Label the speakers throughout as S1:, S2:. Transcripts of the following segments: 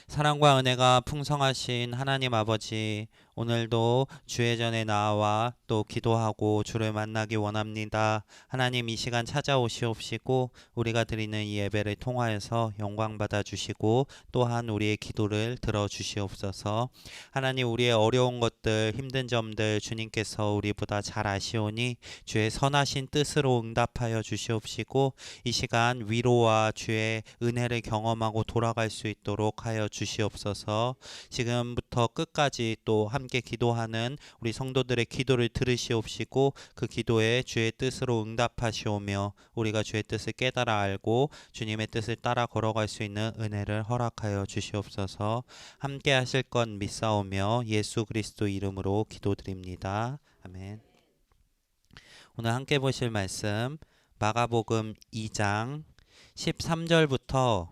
S1: 사랑과 은혜가 풍성하신 하나님 아버지, 오늘도 주의 전에 나와 또 기도하고 주를 만나기 원합니다. 하나님 이 시간 찾아오시옵시고 우리가 드리는 이 예배를 통하여서 영광 받아 주시고 또한 우리의 기도를 들어 주시옵소서. 하나님 우리의 어려운 것들, 힘든 점들 주님께서 우리보다 잘 아시오니 주의 선하신 뜻으로 응답하여 주시옵시고 이 시간 위로와 주의 은혜를 경험하고 돌아갈 수 있도록 하여 주시옵소서. 지금부터 끝까지 또 함께 기도하는 우리 성도들의 기도를 들으시옵시고 그 기도에 주의 뜻으로 응답하시오며 우리가 주의 뜻을 깨달아 알고 주님의 뜻을 따라 걸어갈 수 있는 은혜를 허락하여 주시옵소서. 함께 하실 건 믿사오며 예수 그리스도 이름으로 기도드립니다. 아멘. 오늘 함께 보실 말씀 마가복음 2장 13절부터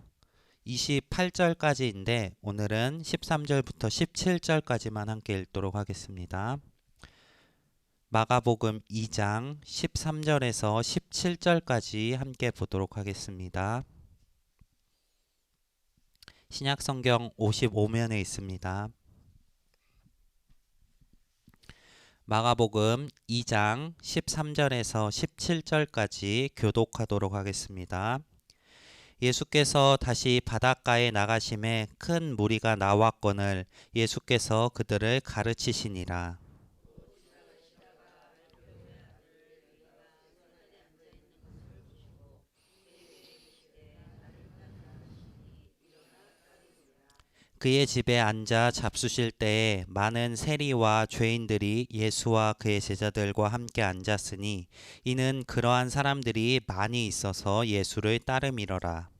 S1: 28절까지인데 오늘은 13절부터 17절까지만 함께 읽도록 하겠습니다. 마가복음 2장 13절에서 17절까지 함께 보도록 하겠습니다. 신약성경 55면에 있습니다. 마가복음 2장 13절에서 17절까지 교독하도록 하겠습니다. 예수께서 다시 바닷가에 나가심에 큰 무리가 나왔거늘 예수께서 그들을 가르치시니라. 그의 집에 앉아 잡수실 때에 많은 세리와 죄인들이 예수와 그의 제자들과 함께 앉았으니 이는 그러한 사람들이 많이 있어서 예수를 따름이러라.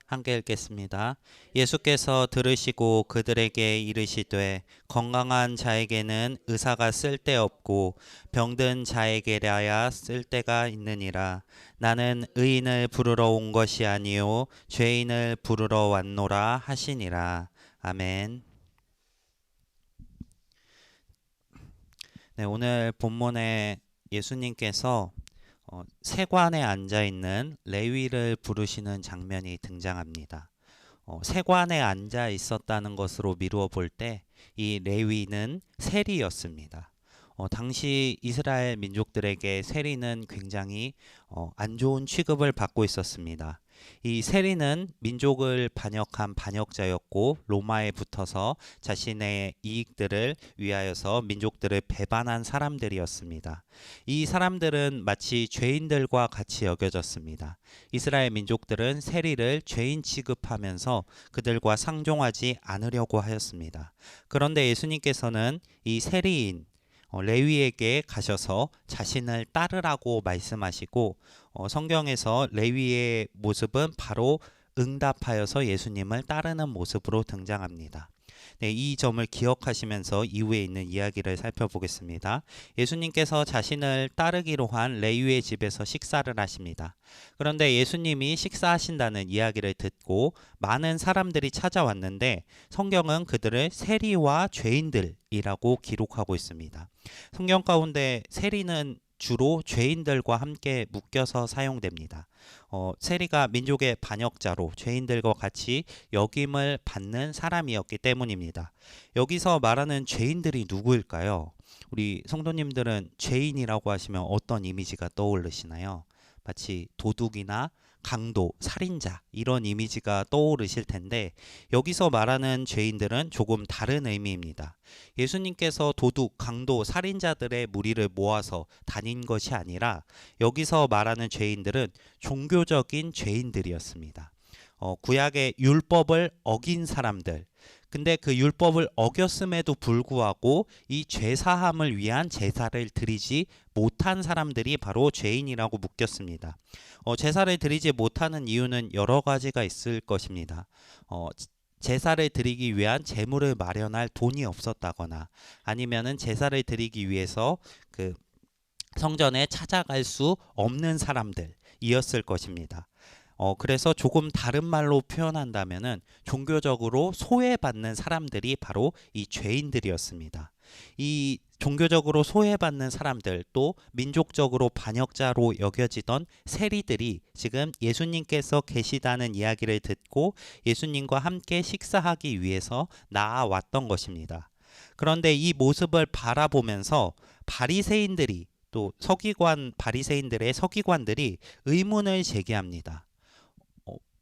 S1: 함께 읽겠습니다. 예수께서 들으시고 그들에게 이르시되 건강한 자에게는 의사가 쓸데없고 병든 자에게라야 쓸데가 있느니라. 나는 의인을 부르러 온 것이 아니요 죄인을 부르러 왔노라 하시니라. 아멘. 네, 오늘 본문에 예수님께서 세관에 앉아 있는 레위를 부르시는 장면이 등장합니다. 세관에 앉아 있었다는 것으로 미루어 볼 때 이 레위는 세리였습니다. 당시 이스라엘 민족들에게 세리는 굉장히 안 좋은 취급을 받고 있었습니다. 이 세리는 민족을 반역한 반역자였고 로마에 붙어서 자신의 이익들을 위하여서 민족들을 배반한 사람들이었습니다. 이 사람들은 마치 죄인들과 같이 여겨졌습니다. 이스라엘 민족들은 세리를 죄인 취급하면서 그들과 상종하지 않으려고 하였습니다. 그런데 예수님께서는 이 세리인 레위에게 가셔서 자신을 따르라고 말씀하시고 성경에서 레위의 모습은 바로 응답하여서 예수님을 따르는 모습으로 등장합니다. 네, 이 점을 기억하시면서 이후에 있는 이야기를 살펴보겠습니다. 예수님께서 자신을 따르기로 한 레위의 집에서 식사를 하십니다. 그런데 예수님이 식사하신다는 이야기를 듣고 많은 사람들이 찾아왔는데 성경은 그들을 세리와 죄인들이라고 기록하고 있습니다. 성경 가운데 세리는 주로 죄인들과 함께 묶여서 사용됩니다. 세리가 민족의 반역자로 죄인들과 같이 역임을 받는 사람이었기 때문입니다. 여기서 말하는 죄인들이 누구일까요? 우리 성도님들은 죄인이라고 하시면 어떤 이미지가 떠오르시나요? 마치 도둑이나 강도, 살인자 이런 이미지가 떠오르실 텐데 여기서 말하는 죄인들은 조금 다른 의미입니다. 예수님께서 도둑, 강도, 살인자들의 무리를 모아서 다닌 것이 아니라 여기서 말하는 죄인들은 종교적인 죄인들이었습니다. 구약의 율법을 어긴 사람들, 근데 그 율법을 어겼음에도 불구하고 이 죄사함을 위한 제사를 드리지 못한 사람들이 바로 죄인이라고 묶였습니다. 제사를 드리지 못하는 이유는 여러 가지가 있을 것입니다. 제사를 드리기 위한 재물을 마련할 돈이 없었다거나 아니면은 제사를 드리기 위해서 그 성전에 찾아갈 수 없는 사람들이었을 것입니다. 그래서 조금 다른 말로 표현한다면은 종교적으로 소외받는 사람들이 바로 이 죄인들이었습니다. 이 종교적으로 소외받는 사람들, 또 민족적으로 반역자로 여겨지던 세리들이 지금 예수님께서 계시다는 이야기를 듣고 예수님과 함께 식사하기 위해서 나아왔던 것입니다. 그런데 이 모습을 바라보면서 바리새인들이, 또 바리새인들의 서기관들이 의문을 제기합니다.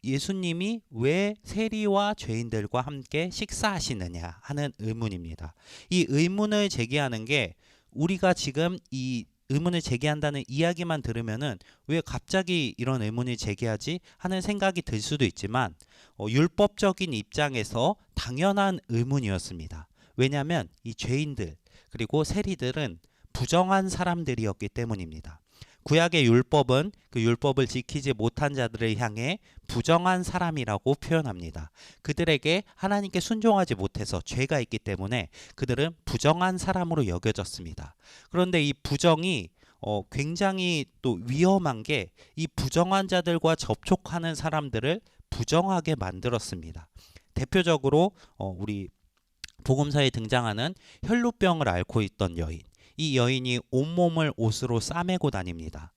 S1: 예수님이 왜 세리와 죄인들과 함께 식사하시느냐 하는 의문입니다. 이 의문을 제기하는 게, 우리가 지금 이 의문을 제기한다는 이야기만 들으면은 왜 갑자기 이런 의문을 제기하지 하는 생각이 들 수도 있지만, 율법적인 입장에서 당연한 의문이었습니다. 왜냐하면 이 죄인들 그리고 세리들은 부정한 사람들이었기 때문입니다. 구약의 율법은 그 율법을 지키지 못한 자들을 향해 부정한 사람이라고 표현합니다. 그들에게 하나님께 순종하지 못해서 죄가 있기 때문에 그들은 부정한 사람으로 여겨졌습니다. 그런데 이 부정이 굉장히 또 위험한 게, 이 부정한 자들과 접촉하는 사람들을 부정하게 만들었습니다. 대표적으로 우리 복음서에 등장하는 혈루병을 앓고 있던 여인, 이 여인이 온몸을 옷으로 싸매고 다닙니다.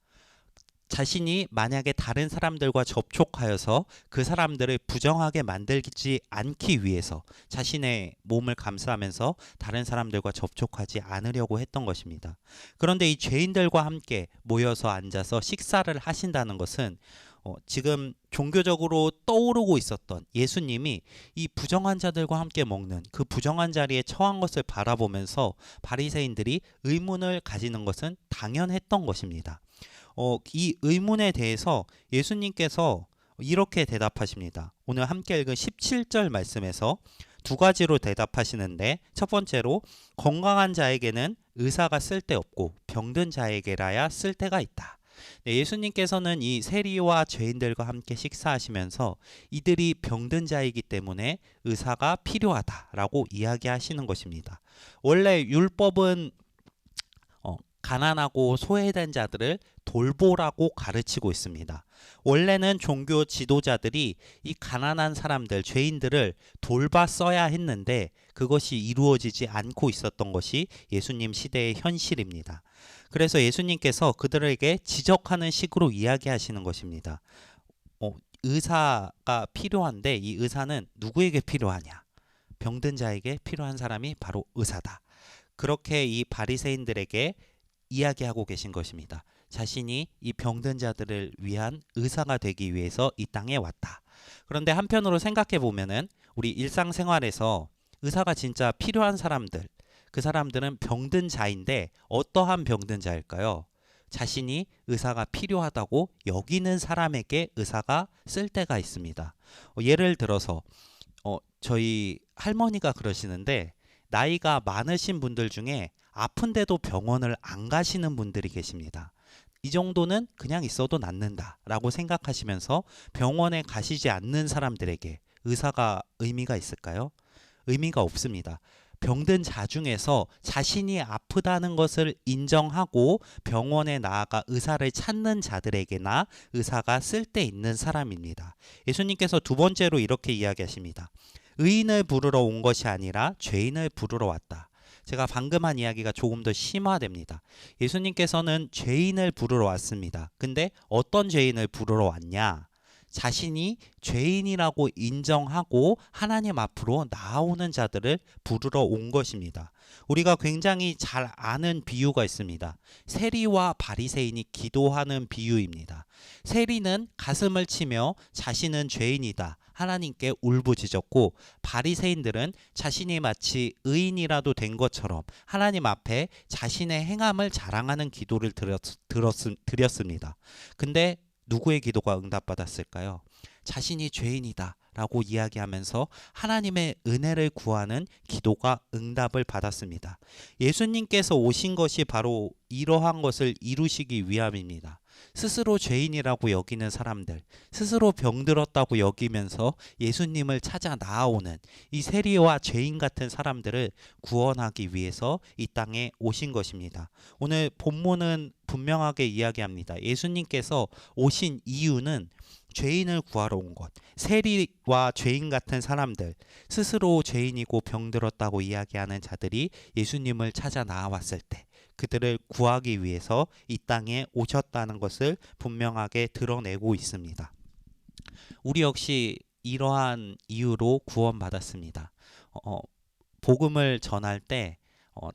S1: 자신이 만약에 다른 사람들과 접촉하여서 그 사람들을 부정하게 만들지 않기 위해서 자신의 몸을 감싸면서 다른 사람들과 접촉하지 않으려고 했던 것입니다. 그런데 이 죄인들과 함께 모여서 앉아서 식사를 하신다는 것은 지금 종교적으로 떠오르고 있었던 예수님이 이 부정한 자들과 함께 먹는 그 부정한 자리에 처한 것을 바라보면서 바리새인들이 의문을 가지는 것은 당연했던 것입니다. 이 의문에 대해서 예수님께서 이렇게 대답하십니다. 오늘 함께 읽은 17절 말씀에서 두 가지로 대답하시는데, 첫 번째로 건강한 자에게는 의사가 쓸데없고 병든 자에게라야 쓸데가 있다. 예수님께서는 이 세리와 죄인들과 함께 식사하시면서 이들이 병든 자이기 때문에 의사가 필요하다라고 이야기하시는 것입니다. 원래 율법은 가난하고 소외된 자들을 돌보라고 가르치고 있습니다. 원래는 종교 지도자들이 이 가난한 사람들, 죄인들을 돌봤어야 했는데 그것이 이루어지지 않고 있었던 것이 예수님 시대의 현실입니다. 그래서 예수님께서 그들에게 지적하는 식으로 이야기하시는 것입니다. 의사가 필요한데 이 의사는 누구에게 필요하냐? 병든 자에게 필요한 사람이 바로 의사다. 그렇게 이 바리새인들에게 이야기하고 계신 것입니다. 자신이 이 병든 자들을 위한 의사가 되기 위해서 이 땅에 왔다. 그런데 한편으로 생각해 보면은 우리 일상생활에서 의사가 진짜 필요한 사람들, 그 사람들은 병든 자인데 어떠한 병든 자일까요? 자신이 의사가 필요하다고 여기는 사람에게 의사가 쓸 때가 있습니다. 예를 들어서 저희 할머니가 그러시는데, 나이가 많으신 분들 중에 아픈데도 병원을 안 가시는 분들이 계십니다. 이 정도는 그냥 있어도 낫는다 라고 생각하시면서 병원에 가시지 않는 사람들에게 의사가 의미가 있을까요? 의미가 없습니다. 병든 자 중에서 자신이 아프다는 것을 인정하고 병원에 나아가 의사를 찾는 자들에게나 의사가 쓸데있는 사람입니다. 예수님께서 두 번째로 이렇게 이야기하십니다. 의인을 부르러 온 것이 아니라 죄인을 부르러 왔다. 제가 방금 한 이야기가 조금 더 심화됩니다. 예수님께서는 죄인을 부르러 왔습니다. 근데 어떤 죄인을 부르러 왔냐? 자신이 죄인이라고 인정하고 하나님 앞으로 나아오는 자들을 부르러 온 것입니다. 우리가 굉장히 잘 아는 비유가 있습니다. 세리와 바리새인이 기도하는 비유입니다. 세리는 가슴을 치며 자신은 죄인이다 하나님께 울부짖었고, 바리새인들은 자신이 마치 의인이라도 된 것처럼 하나님 앞에 자신의 행함을 자랑하는 기도를 드렸습니다. 근데 누구의 기도가 응답받았을까요? 자신이 죄인이다 라고 이야기하면서 하나님의 은혜를 구하는 기도가 응답을 받았습니다. 예수님께서 오신 것이 바로 이러한 것을 이루시기 위함입니다. 스스로 죄인이라고 여기는 사람들, 스스로 병들었다고 여기면서 예수님을 찾아 나아오는 이 세리와 죄인 같은 사람들을 구원하기 위해서 이 땅에 오신 것입니다. 오늘 본문은 분명하게 이야기합니다. 예수님께서 오신 이유는 죄인을 구하러 온 것. 세리와 죄인 같은 사람들, 스스로 죄인이고 병들었다고 이야기하는 자들이 예수님을 찾아 나와왔을 때 그들을 구하기 위해서 이 땅에 오셨다는 것을 분명하게 드러내고 있습니다. 우리 역시 이러한 이유로 구원받았습니다. 복음을 전할 때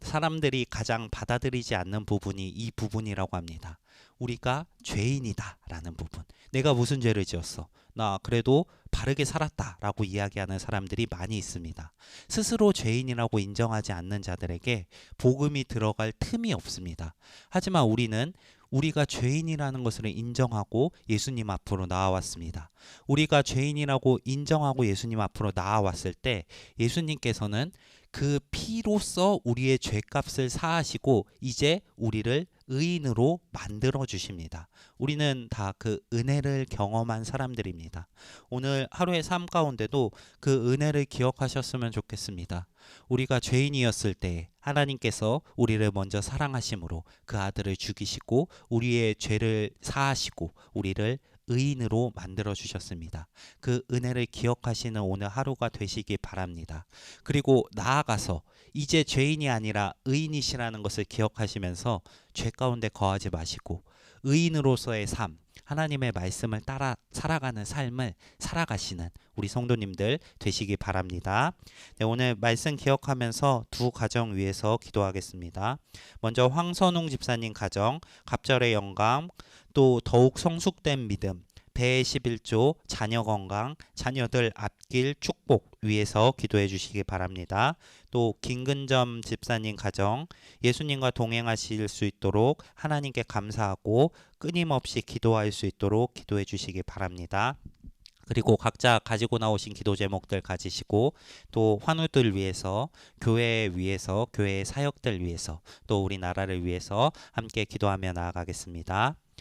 S1: 사람들이 가장 받아들이지 않는 부분이 이 부분이라고 합니다. 우리가 죄인이다라는 부분. 내가 무슨 죄를 지었어? 나 그래도 바르게 살았다라고 이야기하는 사람들이 많이 있습니다. 스스로 죄인이라고 인정하지 않는 자들에게 복음이 들어갈 틈이 없습니다. 하지만 우리는 우리가 죄인이라는 것을 인정하고 예수님 앞으로 나아왔습니다. 우리가 죄인이라고 인정하고 예수님 앞으로 나아왔을 때 예수님께서는 그 피로써 우리의 죄값을 사하시고 이제 우리를 의인으로 만들어 주십니다. 우리는 다 그 은혜를 경험한 사람들입니다. 오늘 하루의 삶 가운데도 그 은혜를 기억하셨으면 좋겠습니다. 우리가 죄인이었을 때 하나님께서 우리를 먼저 사랑하심으로 그 아들을 죽이시고 우리의 죄를 사하시고 우리를 의인으로 만들어 주셨습니다. 그 은혜를 기억하시는 오늘 하루가 되시기 바랍니다. 그리고 나아가서 이제 죄인이 아니라 의인이시라는 것을 기억하시면서 죄 가운데 거하지 마시고 의인으로서의 삶, 하나님의 말씀을 따라 살아가는 삶을 살아가시는 우리 성도님들 되시기 바랍니다. 네, 오늘 말씀 기억하면서 두 가정 위해서 기도하겠습니다. 먼저 황선웅 집사님 가정, 갑절의 영광, 또 더욱 성숙된 믿음, 배의 11조, 자녀 건강, 자녀들 앞길 축복 위해서 기도해 주시기 바랍니다. 또 김근점 집사님 가정, 예수님과 동행하실 수 있도록 하나님께 감사하고 끊임없이 기도할 수 있도록 기도해 주시기 바랍니다. 그리고 각자 가지고 나오신 기도 제목들 가지시고 또 환우들 위해서, 교회 위해서, 교회의 사역들 위해서, 또 우리나라를 위해서 함께 기도하며 나아가겠습니다.